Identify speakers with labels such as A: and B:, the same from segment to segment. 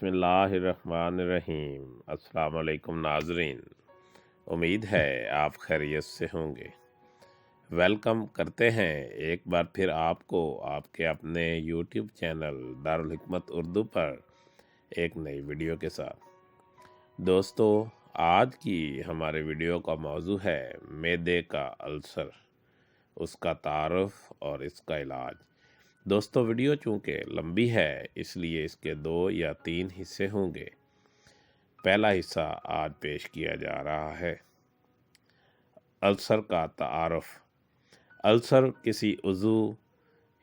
A: बिस्मिल्लाहिर्रहमानिर्रहीम। अस्सलाम वालेकुम नाज़रीन, उम्मीद है आप खैरियत से होंगे। वेलकम करते हैं एक बार फिर आपको आपके अपने यूट्यूब चैनल दारुल हिकमत उर्दू पर एक नई वीडियो के साथ। दोस्तों, आज की हमारे वीडियो का मौजू है मैदे का अल्सर, उसका तारुफ और इसका इलाज। दोस्तों, वीडियो चूँकि लंबी है इसलिए इसके 2 या 3 हिस्से होंगे। पहला हिस्सा आज पेश किया जा रहा है अल्सर का तारुफ। अल्सर किसी उज़ू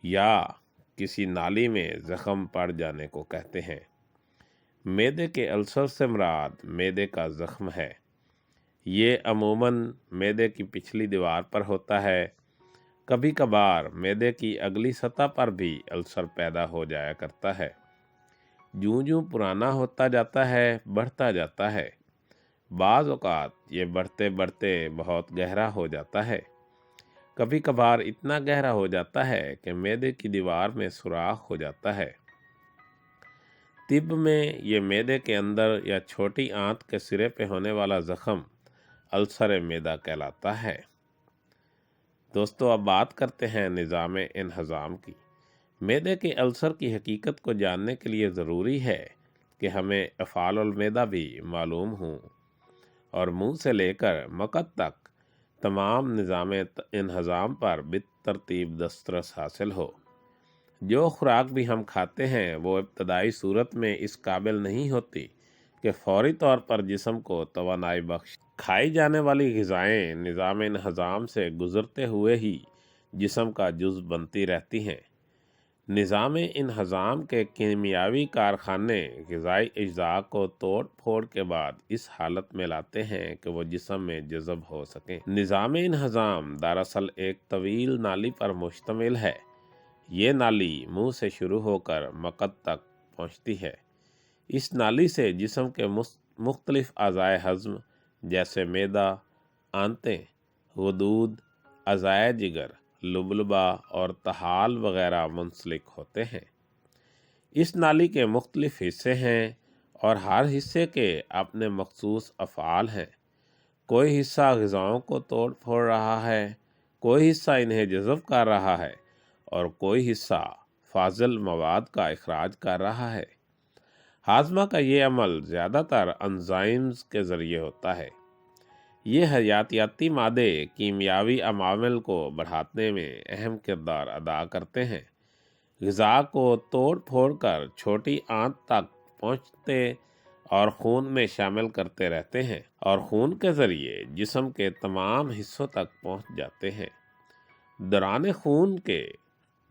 A: या किसी नाली में ज़ख़म पड़ जाने को कहते हैं। मैदे के अल्सर से मुराद मैदे का ज़ख़म है। ये अमूमन मैदे की पिछली दीवार पर होता है। कभी कभार मैदे की अगली सतह पर भी अल्सर पैदा हो जाया करता है। यूं यूं पुराना होता जाता है, बढ़ता जाता है। बाज़ औक़ात ये बढ़ते बढ़ते बहुत गहरा हो जाता है। कभी कभार इतना गहरा हो जाता है कि मैदे की दीवार में सुराख हो जाता है। तिब में ये मैदे के अंदर या छोटी आंत के सिरे पे होने वाला ज़ख़म अल्सर मैदा कहलाता है। दोस्तों, अब बात करते हैं निज़ाम इन्हज़ाम की। मैदे के अल्सर की हकीकत को जानने के लिए ज़रूरी है कि हमें अफ़ालुल मैदा भी मालूम हों और मुंह से लेकर मकत तक तमाम निज़ाम इन्हज़ाम पर बितरतीब दस्तरस हासिल हो। जो खुराक भी हम खाते हैं वो इब्तदाई सूरत में इस काबिल नहीं होती कि फ़ौरी तौर पर जिस्म को तवानाई बख्श। खाई जाने वाली ग़िज़ाएँ निज़ाम इन्हज़ाम से गुज़रते हुए ही जिस्म का जुज़ बनती रहती हैं। निज़ाम इन्हज़ाम के कीमियावी कारखाने ग़िज़ाई अज्जा को तोड़ फोड़ के बाद इस हालत में लाते हैं कि वो जिस्म में जज़ब हो सकें। निज़ाम इन्हज़ाम दरअसल एक तवील नाली पर मुश्तमिल है। ये नाली मुंह से शुरू होकर मकत तक पहुँचती है। इस नाली से जिस्म के मुख्तलिफ अज़ाए हज़्म जैसे मैदा, आंतें, गुदूद, अज़ाए जिगर, लुबलबा और तहाल वग़ैरह मुंसलिक होते हैं। इस नाली के मुख्तलिफ हिस्से हैं और हर हिस्से के अपने मखसूस अफ़आल हैं। कोई हिस्सा ग़िज़ाओं को तोड़ फोड़ रहा है, कोई हिस्सा इन्हें जज़ब कर रहा है और कोई हिस्सा फाजिल मवाद का इखराज कर रहा है। हाज़मा का ये अमल ज़्यादातर एंजाइम्स के ज़रिए होता है। ये हयातियाती मादे कीमियावी अमामिल को बढ़ाने में अहम किरदार अदा करते हैं। ग़िज़ा को तोड़ फोड़ कर छोटी आंत तक पहुँचते और खून में शामिल करते रहते हैं और खून के ज़रिए जिस्म के तमाम हिस्सों तक पहुँच जाते हैं। दौरान खून के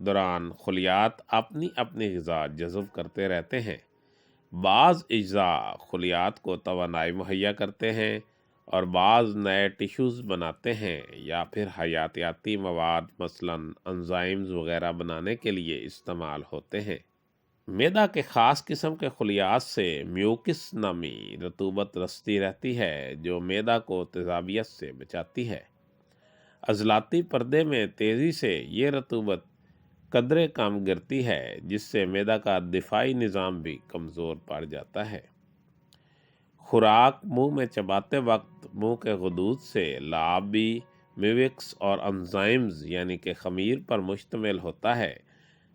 A: दौरान खुलियात अपनी अपनी ग़िज़ा जज़ब करते रहते हैं। बाज़ अज्जा खुलियात को तवानाई मुहैया करते हैं और बाज़ नए टिश्यूज़ बनाते हैं या फिर हयातियाती मवाद मसलन एंजाइम्स वग़ैरह बनाने के लिए इस्तेमाल होते हैं। मैदा के ख़ास किस्म के खुलियात से म्यूकिस नामी रतूबत रसती रहती है जो मैदा को तेज़ाबियत से बचाती है। अज़लाती पर्दे में तेज़ी से ये रतूबत कदरे कम गिरती है जिससे मैदा का दिफाई निज़ाम भी कमज़ोर पड़ जाता है। खुराक मुंह में चबाते वक्त मुंह के गुदूद से लाबी, म्यूविक्स और एंजाइम्स यानी कि खमीर पर मुश्तमिल होता है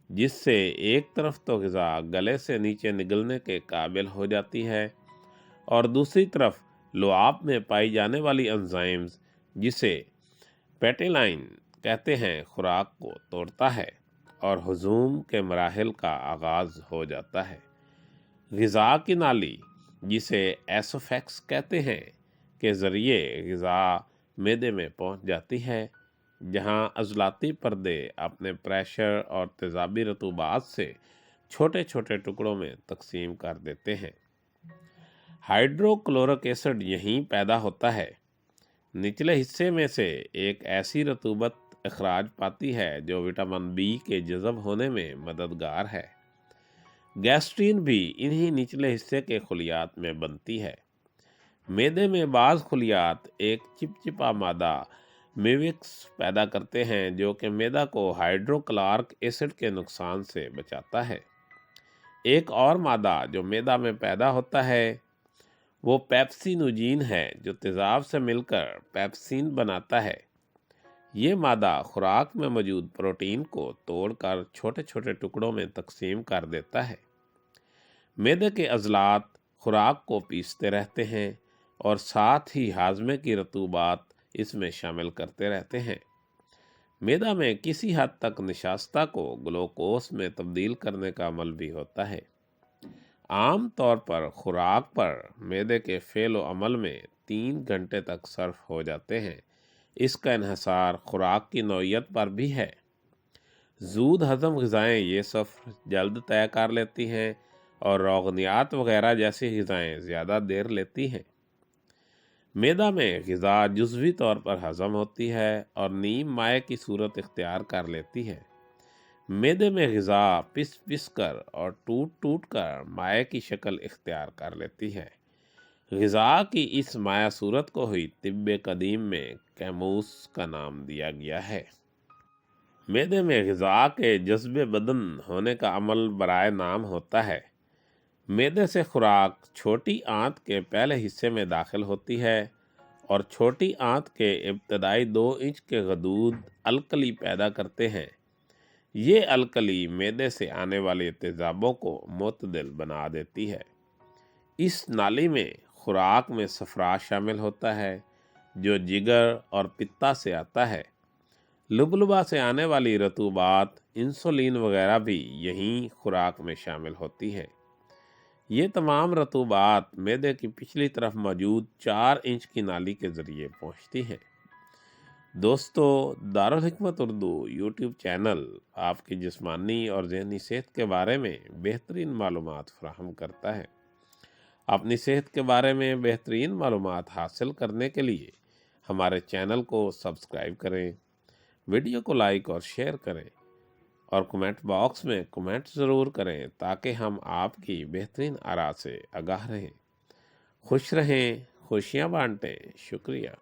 A: जिससे एक तरफ तो ग़िज़ा गले से नीचे निगलने के काबिल हो जाती है और दूसरी तरफ लुआब में पाई जाने वाली एंजाइम्स जिसे पेटेलाइन कहते हैं खुराक को तोड़ता है और हुजूम के मराहिल का आगाज़ हो जाता है। ग़िज़ा की नाली जिसे एसोफेक्स कहते हैं के ज़रिए ग़िज़ा मैदे में पहुंच जाती है जहां अज़लाती पर्दे अपने प्रेशर और तेज़ाबी रतूबात से छोटे छोटे टुकड़ों में तकसीम कर देते हैं। हाइड्रोक्लोरिक एसिड यहीं पैदा होता है। निचले हिस्से में से एक ऐसी रतूबत इखराज पाती है जो विटामिन बी के जज़ब होने में मददगार है। गैस्ट्रीन भी इन्हीं निचले हिस्से के खुलियात में बनती है। मैदे में बाज़ खुलियात एक चिपचिपा मादा म्यूविक्स पैदा करते हैं जो कि मैदा को हाइड्रोक्लोरिक एसिड के नुकसान से बचाता है। एक और मादा जो मैदा में पैदा होता है वो पेप्सिनोजीन है, जो तेज़ाब से मिलकर पेप्सिन बनाता है। ये मादा खुराक में मौजूद प्रोटीन को तोड़कर छोटे छोटे टुकड़ों में तकसीम कर देता है। मैदे के अज़लात खुराक को पीसते रहते हैं और साथ ही हाजमे की रतूबात इसमें शामिल करते रहते हैं। मैदा में किसी हद तक निशास्ता को ग्लूकोज में तब्दील करने का अमल भी होता है। आम तौर पर खुराक पर मैदे के फ़ेल व अमल में 3 घंटे तक सर्फ हो जाते हैं। इसका इन्हसार खुराक की नौइयत पर भी है। जूद हज़म ग़िज़ाएँ ये सफ़र जल्द तय कर लेती हैं और रोगनियात वगैरह जैसी ग़िज़ाएँ ज़्यादा देर लेती हैं। मैदा में ग़िज़ा जुज़वी तौर पर हज़म होती है और नीम माए की सूरत इख्तियार कर लेती है। मैदे में ग़िज़ा पिस पिस कर और टूट टूट कर माए की शक्ल इख्तियार कर लेती है। ग़िज़ा की इस माया सूरत को ही तिब्बे कदीम में कैमूस का नाम दिया गया है। मैदे में ग़िज़ा के जज्बे बदन होने का अमल बराए नाम होता है। मैदे से खुराक छोटी आंत के पहले हिस्से में दाखिल होती है और छोटी आंत के इब्तदाई 2 इंच के गदूद अलकली पैदा करते हैं। ये अलकली मैदे से आने वाले तेज़ाबों को मुतदिल बना देती है। इस नाली में खुराक में सफ़रा शामिल होता है जो जिगर और पित्ता से आता है। लुबलुबा से आने वाली रतूबात, इंसुलिन वगैरह भी यहीं खुराक में शामिल होती है। ये तमाम रतूबात मैदे की पिछली तरफ मौजूद 4 इंच की नाली के ज़रिए पहुँचती हैं। दोस्तों, दारुल हिकमत उर्दू यूट्यूब चैनल आपकी जिस्मानी और ज़हनी सेहत के बारे में बेहतरीन मालूमात फराहम करता है। अपनी सेहत के बारे में बेहतरीन मालूमात हासिल करने के लिए हमारे चैनल को सब्सक्राइब करें, वीडियो को लाइक और शेयर करें और कमेंट बॉक्स में कमेंट ज़रूर करें ताकि हम आपकी बेहतरीन आरा से आगाह रहें। खुश रहें, खुशियाँ बांटें। शुक्रिया।